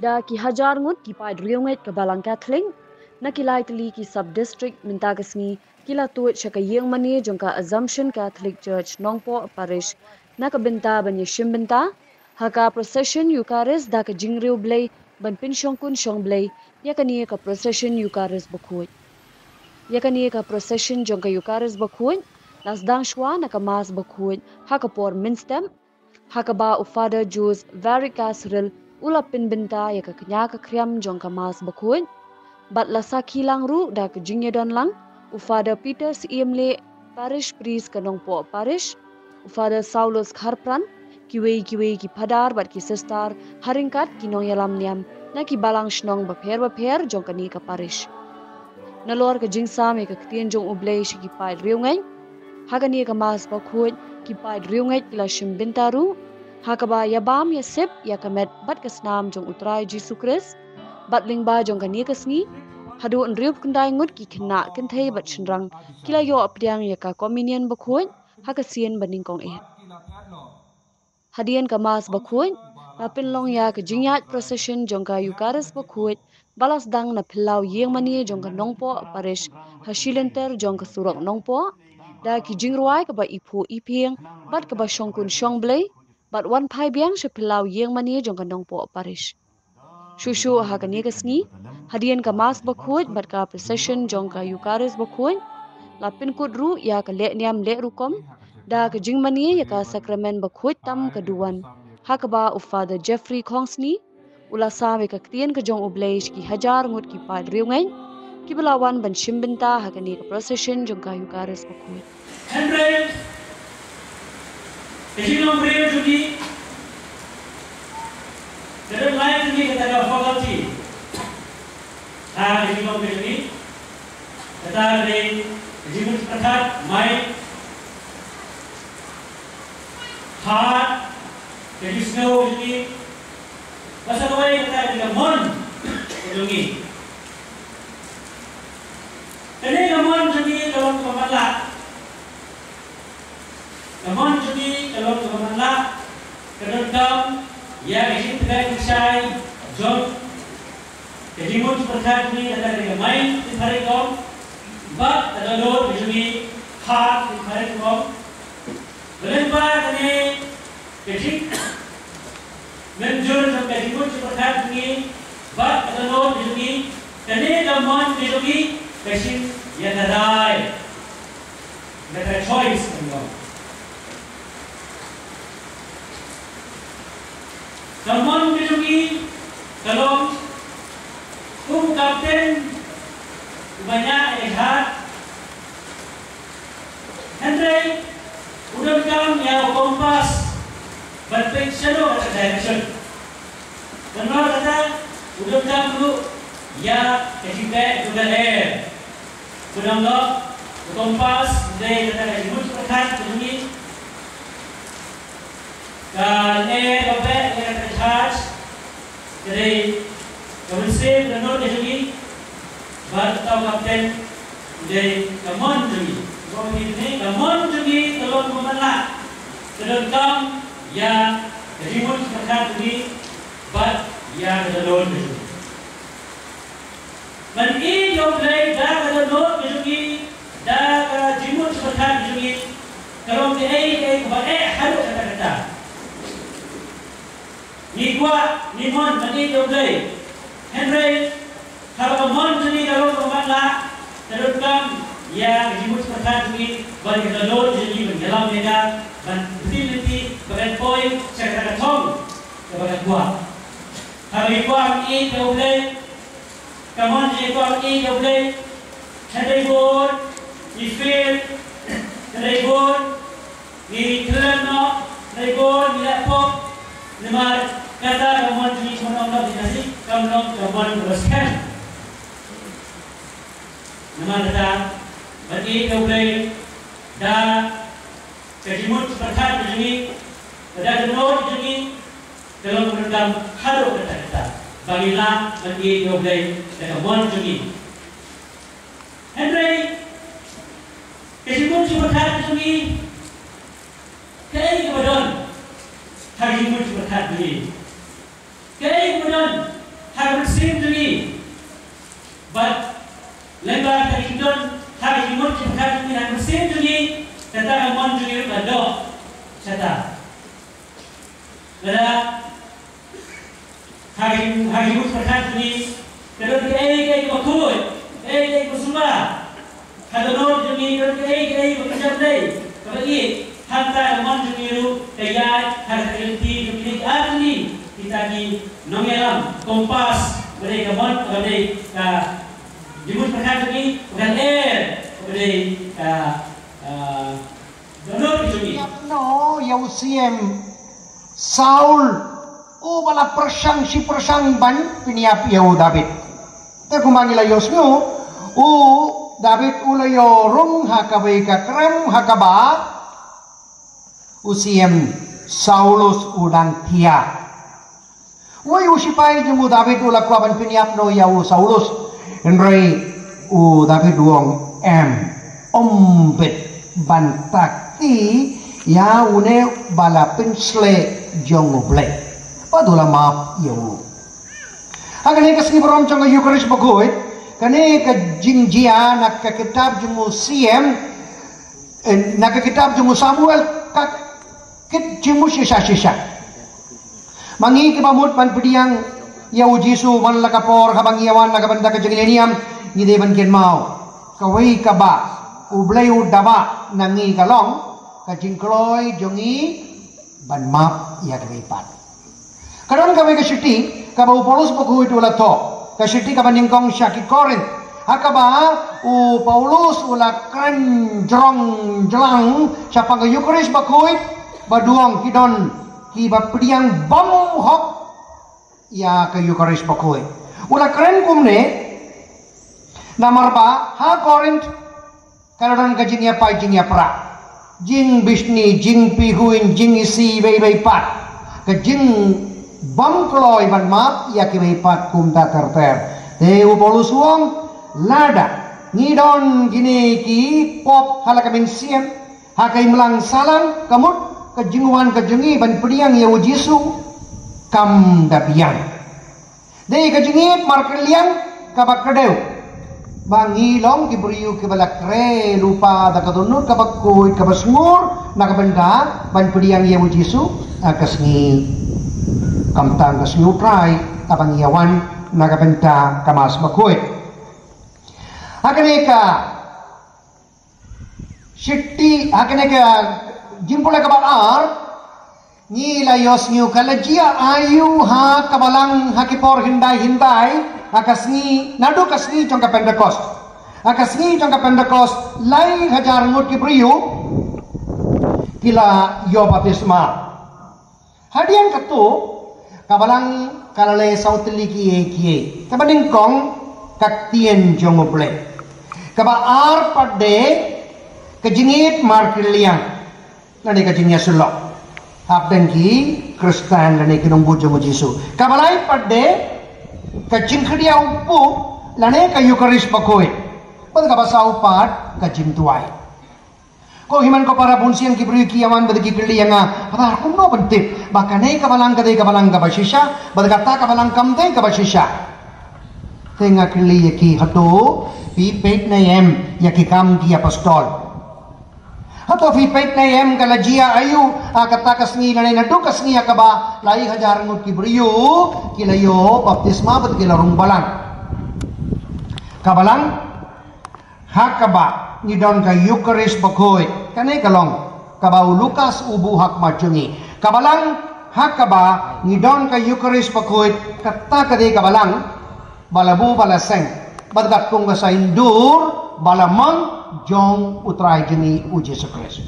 Da ki hajar ngut ki paid riunget ke Balang Catholic, na kilai teli ki sub-district Mintagasmi, kila tuat syaka yang mani jongka Assumption Catholic Church Nongpo Parish, na ke benta ban yeshim benta, haka procession Eucharist da ke jingriu blay ban pinsyong kun syong blay, ya kani ka procession Eucharist bakut. Ya kani ka procession jongka Eucharist bakut, lasdang shwa na ka mas bakut, haka por minstem, haka ba u Father Jus very casserole ula pin benta ya ka kenya ka kriam jongka mas bakut, bat lasa kilang ru da ke jingye don lang, u Father Peter Siemle Parish Priest ke Nongpo Parish, u Father Saulus Kharpran, kiwei ki padar bat ki sestar haringkat ki nong yalam niam, na ki balang shnong baper jongka ni ka parish. Nalor ke jingsam ya ka ketien jong ublay shi ki paid riungai, haka ni ka mas bakut ki paid riungai kila shim bintaru, haka ba yabam ya sip ya kamet bat kesnam jong utrai Jesu Christ, bat lingba jong ka ni kasngi, hadu en riup kendai ngut ki kena kentai bat shenrang, kila yo apdiang ya ka kominian bakut, haka sien baningkong eh. Hadian ka mas bakut, na pinlong ya ke jingyat procession jong ka Eucharist bakut, balas dang na pilau yeng mani jong ka Nongpo Parish, hasilenter jong ka surok Nongpo, da ki jingruai ka ba ipu iping, bat ka ba syongkun syong blay, bat wan pai biang she pilau yeng mani jong ka Nongpo Parish. Shushu ha ka ni kasni, hadian ka mas bakut bat ka procession jong ka Eucharist bakut, la pinkut ru ya ka le niam le rukom, da ka jingmani ya ka sakramen bakut tam keduan, ha ka ba u Father Jeffrey Kongsni, ula sawe ka ketien ke jong ubleish ki hajar ngut ki pad riungai, ki belawan ban shimbenta ha ka ni ka procession jong ka Eucharist bakut. Henry, Ejino Mreo Jugi, Dalam lain ini kita ada fakulti. Ejino Mreo Jugi, kita ada Ejino Prakat, Mai, Heart, jadi snow Jugi, bahasa kawai kita ada Mon Jugi. Ini Mon Jugi dalam kemanlah. Namun jadi kalau kemanlah kedendam ya ini tegak kisai jom jadi mun berkat ni ada dengan main di hari kom bat ada lor jadi hak di hari kom berempat ni jadi menjur sampai mun berkat ni bat ada lor jadi kene namun jadi kasih ya nadai ada choice kan. Namun kejugi kalau kapten banyak lihat Henry udah bilang ya kompas berpikir shadow ada direction benar kata udah bilang dulu ya kejuga juga air udah nggak kompas dari kata kejuga perkat kejugi dan bapak yang tercharge dari Kementerian Penur Kejugi batau kapten dari Kamon Jugi ini Kamon Jugi telur memelah sedangkan yang Kejimun Perkat Jugi bat yang telur Kejugi dan ini yang play dah telur Kejugi dah Kejimun Perkat Jugi kalau dia halu kata-kata ni gua ni mon tadi doble Henry kalau mon tadi kalau kematlah terutama ya jimut perkat ni bagi telur jadi menjelang mereka dan betul-betul bagian poin secara tong kepada gua kalau gua ini doble kamu jadi gua ini doble Henry board ni fail Henry board ni kelano Henry board ni laptop Nemar kata kamu di mana dikasih kamu teruskan. Nemar kata bagi doble dah kejimut perkat begini, dah tenor begini, kalau menentang haru kata bagilah bagi doble dan kamu begini. Henry kejimut perkat begini, kaya kepadon. ini. Kemudian harus sim ini, but lembar terhidupkan harus dimulai perkara ini harus sim ini tentang aman juga ada cerita. Ada hari dimulai perkara ini terus ke makhluk, ke kusuma, ada nol ini terus ke macam ni, kali hantar aman juga itu kaya harus terhenti demi ini. Kita di nongelam kompas mereka mon mereka jemput perkara ini bukan donor itu ni. No, Yausiem Saul bala persang si persang ban piniap Yau David. Te kumangila Yosnu David ulayo rum hakabai kakrem hakaba Usiem Saulus udang tia. Wai usipai jemu David ula kuaban piniap no Yau Saulus Henry David duong ombet bantakti ya une bala pensle jong ble padula maaf Yau agane kasni berom chong Eucharis bagoy kane ka jingjia nak ka kitab jemu CM nak ka kitab jemu Samuel ka kit jemu sisa mangi kebamut man pediang Yau Jisu man lakapor habang yawan nakabanda ka jengileniam ni deban ken mau kawai kaba ublay udaba nangi kalong ka jingkloy jongi ban map ya kaipat karon kawai ka siti kaba Paulus bagu itu to ka siti kaba ningkong syaki Korin akaba Paulus ula kren jrong jelang siapa ka Eucharis bakuit baduang kidon kiba pediang bam hok ya ke Eucharis bakuit ula kren kumne namar ba ha Korint karon ka jingya pa jingya pra jing bisni jing pihuin jing isi bay pat ka jing bam kloy ban map ya ke bay pat kum ta terter te Paulus wong lada ngidon gini ki pop halakamin siem hakai melang salam kamut kejinguan kejengi ban pediang Yau Jisu kam dapian dei kejingi markeliang kabak kedeu bangi long kiberiu kebala kre lupa da kadunur kabak kuit kabasmur nakabenda ban pediang Yau Jisu akasni kamtang kasni utrai abang yawan nakabenda kamas bakuit akaneka Shikti akaneka jimpula kabal ar ni layos niu kalajia ayu ha kabalang hakipor hindai akasni nadu kasni jongka Pentecost akasni jongka Pentecost lai hajar ngut kibriu kila yo baptisma hadian katu kabalang kalale sautili kie kabaning kong kaktien jongoble kaba ar pade kejingit markiliang nani kajingnya sulok apden ki Kristen nani kinungbu jomo Jisu kabalai pade kajing kedia upu lane ka Eucharis bakoy pad kabasau pat kajing tuai ko himan ko para bunsiang kibri kiyaman badagi kiliang apa kum no penting bakane kabalang kabasisha badagata kabalang kamte kabasisha tenga kili yaki hato pi pet nayem yaki kam ki apostol hato fi pet nayem kalajia ayu katakas ni nanay nadukas niya kaba lai hajar ngut kibriyo kilayo baptisma bat kilarong balang kabalang hakaba ni don ka Eucharis bakoy kanay kalong kabau Lukas ubu hak majungi kabalang hakaba ni don ka Eucharis bakoy kata kade kabalang balabu balaseng badgat kung sa indur balamang jong utray jeni u Jesu Kristus.